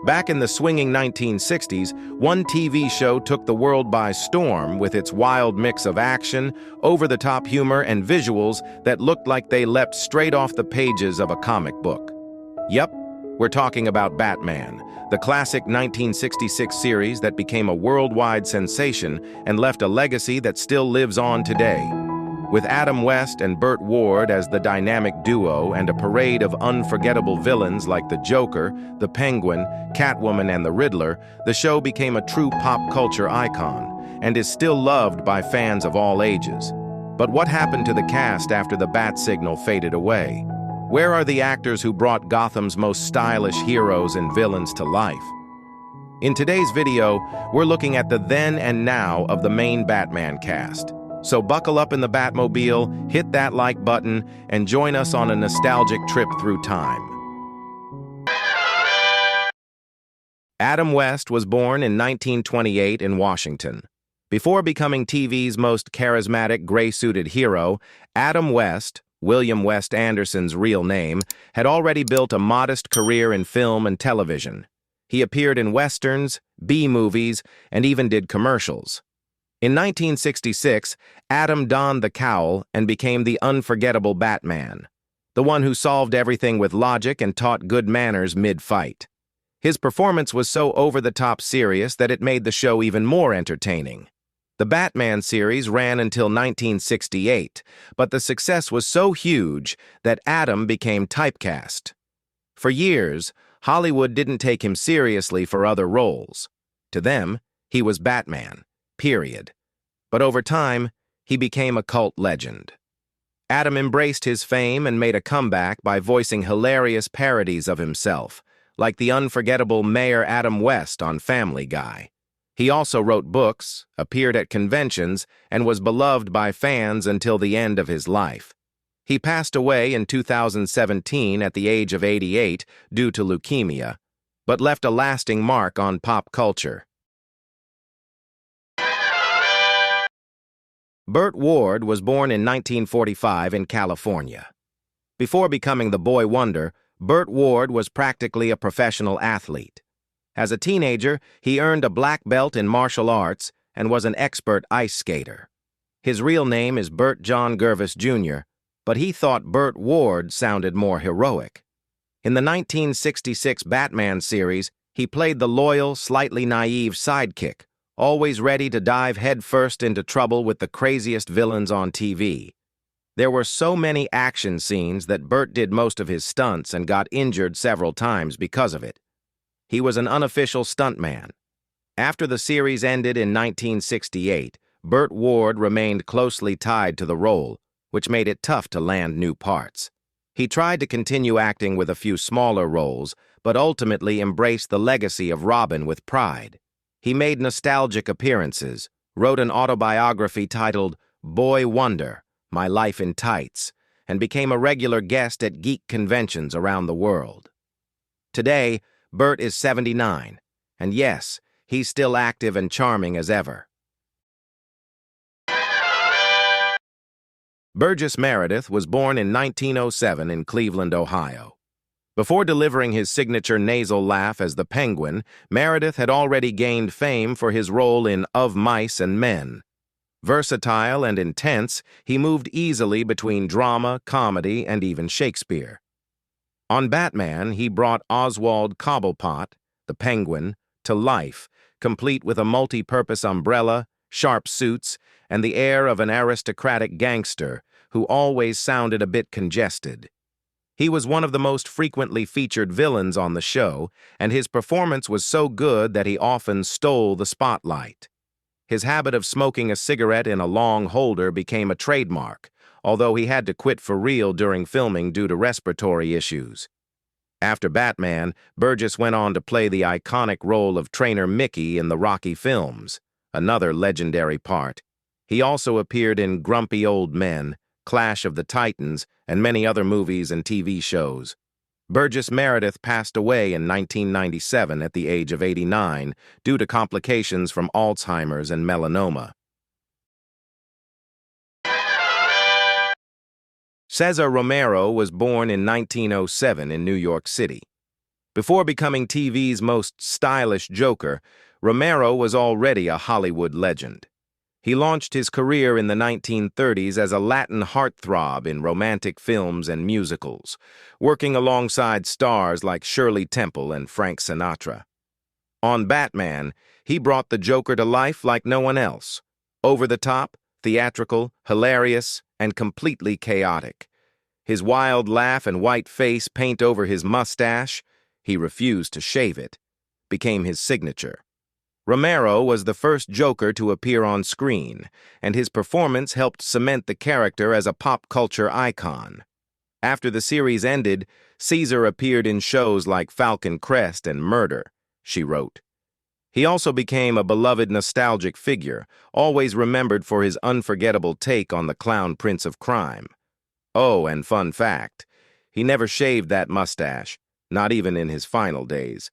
Back in the swinging 1960s, one TV show took the world by storm with its wild mix of action, over-the-top humor, and visuals that looked like they leapt straight off the pages of a comic book. Yep, we're talking about Batman, the classic 1966 series that became a worldwide sensation and left a legacy that still lives on today. With Adam West and Bert Ward as the dynamic duo and a parade of unforgettable villains like the Joker, the Penguin, Catwoman, and the Riddler, the show became a true pop culture icon and is still loved by fans of all ages. But what happened to the cast after the bat signal faded away? Where are the actors who brought Gotham's most stylish heroes and villains to life? In today's video, we're looking at the then and now of the main Batman cast. So buckle up in the Batmobile, hit that like button, and join us on a nostalgic trip through time. Adam West was born in 1928 in Washington. Before becoming TV's most charismatic gray-suited hero, Adam West, William West Anderson's real name, had already built a modest career in film and television. He appeared in westerns, B-movies, and even did commercials. In 1966, Adam donned the cowl and became the unforgettable Batman, the one who solved everything with logic and taught good manners mid-fight. His performance was so over-the-top serious that it made the show even more entertaining. The Batman series ran until 1968, but the success was so huge that Adam became typecast. For years, Hollywood didn't take him seriously for other roles. To them, he was Batman. Period. But over time, he became a cult legend. Adam embraced his fame and made a comeback by voicing hilarious parodies of himself, like the unforgettable Mayor Adam West on Family Guy. He also wrote books, appeared at conventions, and was beloved by fans until the end of his life. He passed away in 2017 at the age of 88 due to leukemia, but left a lasting mark on pop culture. Bert Ward was born in 1945 in California. Before becoming the boy wonder, Bert Ward was practically a professional athlete. As a teenager, he earned a black belt in martial arts and was an expert ice skater. His real name is Bert John Gervis Jr., but he thought Bert Ward sounded more heroic. In the 1966 Batman series, he played the loyal, slightly naive sidekick, always ready to dive headfirst into trouble with the craziest villains on TV. There were so many action scenes that Bert did most of his stunts and got injured several times because of it. He was an unofficial stuntman. After the series ended in 1968, Bert Ward remained closely tied to the role, which made it tough to land new parts. He tried to continue acting with a few smaller roles, but ultimately embraced the legacy of Robin with pride. He made nostalgic appearances, wrote an autobiography titled Boy Wonder, My Life in Tights, and became a regular guest at geek conventions around the world. Today, Bert is 79, and yes, he's still active and charming as ever. Burgess Meredith was born in 1907 in Cleveland, Ohio. Before delivering his signature nasal laugh as the Penguin, Meredith had already gained fame for his role in Of Mice and Men. Versatile and intense, he moved easily between drama, comedy, and even Shakespeare. On Batman, he brought Oswald Cobblepot, the Penguin, to life, complete with a multi-purpose umbrella, sharp suits, and the air of an aristocratic gangster who always sounded a bit congested. He was one of the most frequently featured villains on the show, and his performance was so good that he often stole the spotlight. His habit of smoking a cigarette in a long holder became a trademark, although he had to quit for real during filming due to respiratory issues. After Batman, Burgess went on to play the iconic role of Trainer Mickey in the Rocky films, another legendary part. He also appeared in Grumpy Old Men, Clash of the Titans, and many other movies and TV shows. Burgess Meredith passed away in 1997 at the age of 89 due to complications from Alzheimer's and melanoma. Cesar Romero was born in 1907 in New York City. Before becoming TV's most stylish Joker, Romero was already a Hollywood legend. He launched his career in the 1930s as a Latin heartthrob in romantic films and musicals, working alongside stars like Shirley Temple and Frank Sinatra. On Batman, he brought the Joker to life like no one else. Over the top, theatrical, hilarious, and completely chaotic. His wild laugh and white face paint over his mustache, he refused to shave it, became his signature. Romero was the first Joker to appear on screen, and his performance helped cement the character as a pop culture icon. After the series ended, Cesar appeared in shows like Falcon Crest and Murder, she wrote. He also became a beloved nostalgic figure, always remembered for his unforgettable take on the clown prince of crime. Oh, and fun fact, he never shaved that mustache, not even in his final days.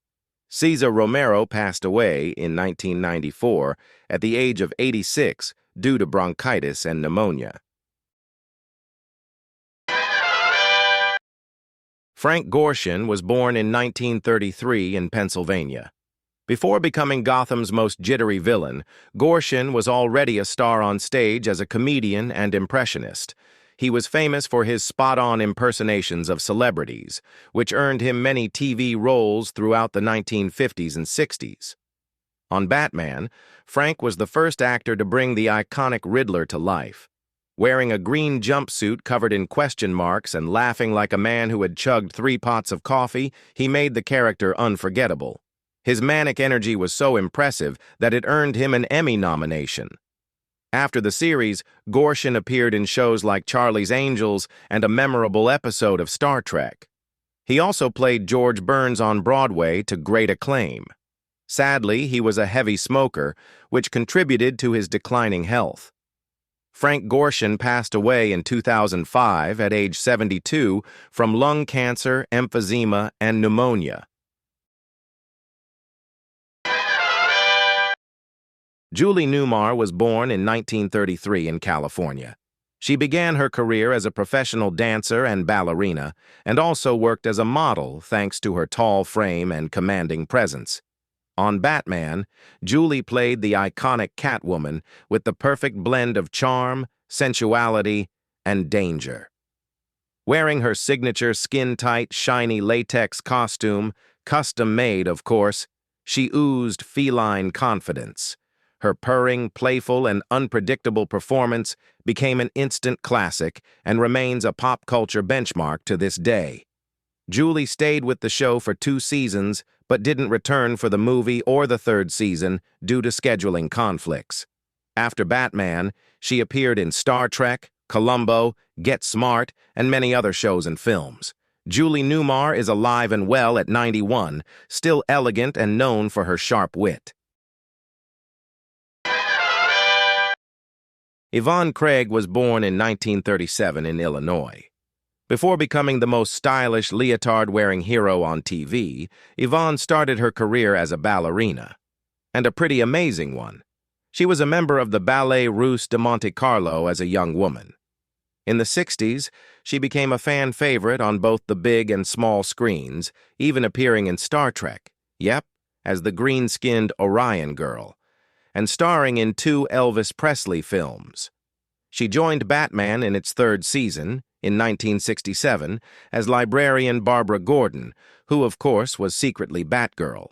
Cesar Romero passed away in 1994 at the age of 86 due to bronchitis and pneumonia. Frank Gorshin was born in 1933 in Pennsylvania. Before becoming Gotham's most jittery villain, Gorshin was already a star on stage as a comedian and impressionist. He was famous for his spot-on impersonations of celebrities, which earned him many TV roles throughout the 1950s and 60s. On Batman, Frank was the first actor to bring the iconic Riddler to life. Wearing a green jumpsuit covered in question marks and laughing like a man who had chugged 3 pots of coffee, he made the character unforgettable. His manic energy was so impressive that it earned him an Emmy nomination. After the series, Gorshin appeared in shows like Charlie's Angels and a memorable episode of Star Trek. He also played George Burns on Broadway to great acclaim. Sadly, he was a heavy smoker, which contributed to his declining health. Frank Gorshin passed away in 2005 at age 72 from lung cancer, emphysema, and pneumonia. Julie Numar was born in 1933 in California. She began her career as a professional dancer and ballerina, and also worked as a model thanks to her tall frame and commanding presence. On Batman, Julie played the iconic Catwoman with the perfect blend of charm, sensuality, and danger. Wearing her signature skin-tight, shiny latex costume, custom-made, of course, she oozed feline confidence. Her purring, playful, and unpredictable performance became an instant classic and remains a pop culture benchmark to this day. Julie stayed with the show for 2 seasons, but didn't return for the movie or the 3rd season due to scheduling conflicts. After Batman, she appeared in Star Trek, Columbo, Get Smart, and many other shows and films. Julie Numar is alive and well at 91, still elegant and known for her sharp wit. Ivonne Craig was born in 1937 in Illinois. Before becoming the most stylish leotard-wearing hero on TV, Ivonne started her career as a ballerina, and a pretty amazing one. She was a member of the Ballet Russe de Monte Carlo as a young woman. In the 60s, she became a fan favorite on both the big and small screens, even appearing in Star Trek, as the green-skinned Orion girl, and starring in 2 Elvis Presley films. She joined Batman in its 3rd season, in 1967, as librarian Barbara Gordon, who, of course, was secretly Batgirl.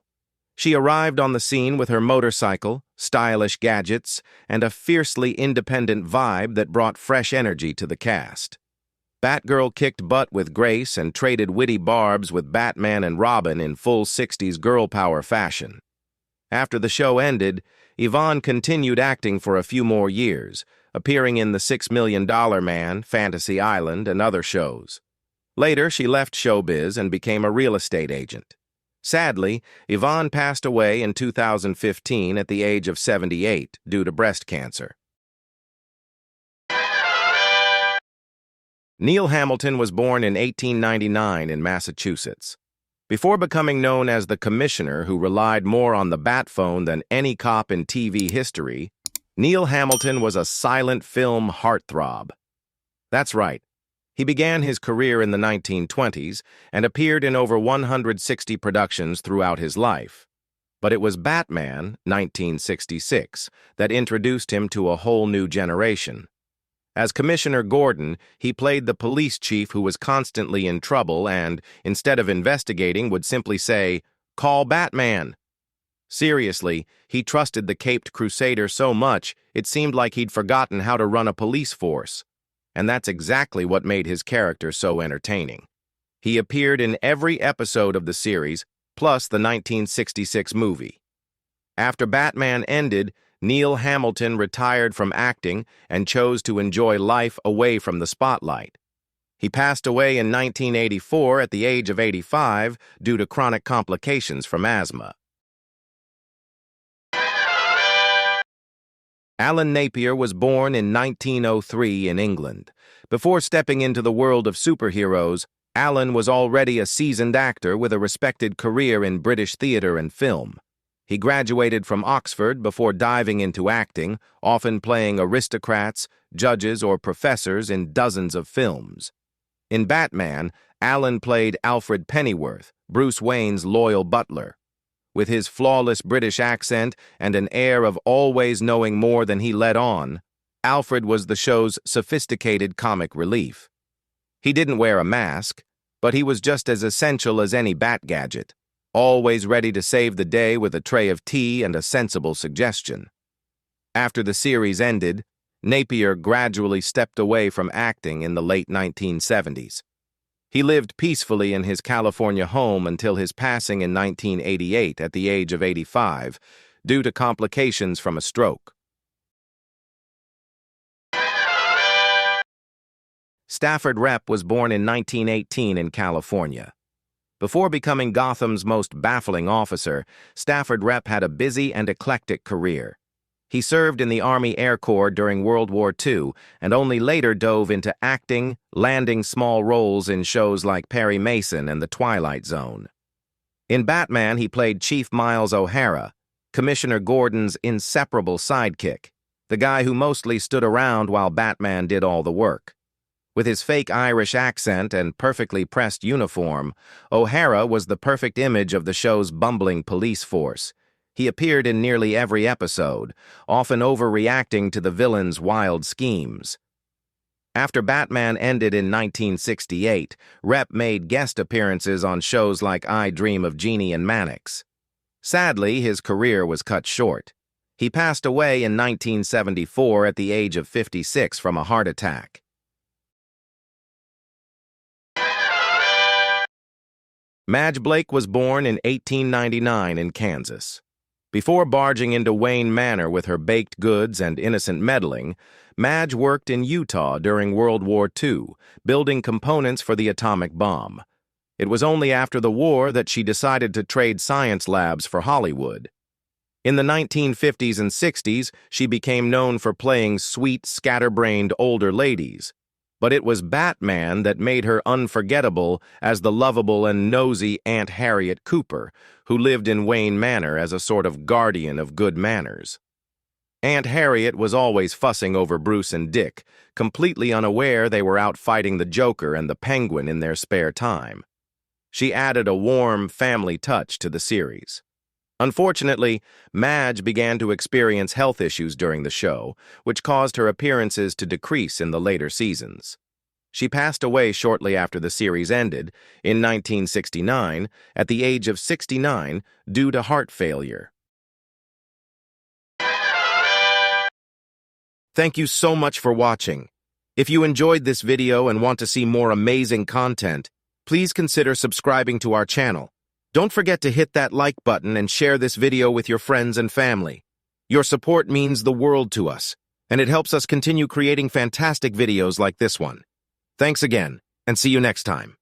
She arrived on the scene with her motorcycle, stylish gadgets, and a fiercely independent vibe that brought fresh energy to the cast. Batgirl kicked butt with grace and traded witty barbs with Batman and Robin in full 60s girl power fashion. After the show ended, Ivonne continued acting for a few more years, appearing in The $6 Million Man, Fantasy Island, and other shows. Later, she left showbiz and became a real estate agent. Sadly, Ivonne passed away in 2015 at the age of 78 due to breast cancer. Neil Hamilton was born in 1899 in Massachusetts. Before becoming known as the commissioner who relied more on the bat phone than any cop in TV history, Neil Hamilton was a silent film heartthrob. That's right, He began his career in the 1920s and appeared in over 160 productions throughout his life. But it was Batman, 1966, that introduced him to a whole new generation. As Commissioner Gordon, he played the police chief who was constantly in trouble and, instead of investigating, would simply say, "Call Batman." Seriously, he trusted the caped crusader so much it seemed like he'd forgotten how to run a police force. And that's exactly what made his character so entertaining. He appeared in every episode of the series, plus the 1966 movie. After Batman ended, Neil Hamilton retired from acting and chose to enjoy life away from the spotlight. He passed away in 1984 at the age of 85 due to chronic complications from asthma. Alan Napier was born in 1903 in England. Before stepping into the world of superheroes, Alan was already a seasoned actor with a respected career in British theatre and film. He graduated from Oxford before diving into acting, often playing aristocrats, judges, or professors in dozens of films. In Batman, Alan played Alfred Pennyworth, Bruce Wayne's loyal butler. With his flawless British accent and an air of always knowing more than he let on, Alfred was the show's sophisticated comic relief. He didn't wear a mask, but he was just as essential as any Bat gadget, always ready to save the day with a tray of tea and a sensible suggestion. After the series ended, Napier gradually stepped away from acting in the late 1970s. He lived peacefully in his California home until his passing in 1988 at the age of 85, due to complications from a stroke. Stafford Rep was born in 1918 in California. Before becoming Gotham's most baffling officer, Stafford Rep had a busy and eclectic career. He served in the Army Air Corps during World War II and only later dove into acting, landing small roles in shows like Perry Mason and The Twilight Zone. In Batman, he played Chief Miles O'Hara, Commissioner Gordon's inseparable sidekick, the guy who mostly stood around while Batman did all the work. With his fake Irish accent and perfectly pressed uniform, O'Hara was the perfect image of the show's bumbling police force. He appeared in nearly every episode, often overreacting to the villain's wild schemes. After Batman ended in 1968, Rep made guest appearances on shows like I Dream of Jeannie and Mannix. Sadly, his career was cut short. He passed away in 1974 at the age of 56 from a heart attack. Madge Blake was born in 1899 in Kansas. Before barging into Wayne Manor with her baked goods and innocent meddling, Madge worked in Utah during World War II, building components for the atomic bomb. It was only after the war that she decided to trade science labs for Hollywood. In the 1950s and 60s, she became known for playing sweet, scatterbrained older ladies. But it was Batman that made her unforgettable as the lovable and nosy Aunt Harriet Cooper, who lived in Wayne Manor as a sort of guardian of good manners. Aunt Harriet was always fussing over Bruce and Dick, completely unaware they were out fighting the Joker and the Penguin in their spare time. She added a warm, family touch to the series. Unfortunately, Madge began to experience health issues during the show, which caused her appearances to decrease in the later seasons. She passed away shortly after the series ended, in 1969, at the age of 69 due to heart failure. Thank you so much for watching. If you enjoyed this video and want to see more amazing content, please consider subscribing to our channel. Don't forget to hit that like button and share this video with your friends and family. Your support means the world to us, and it helps us continue creating fantastic videos like this one. Thanks again, and see you next time.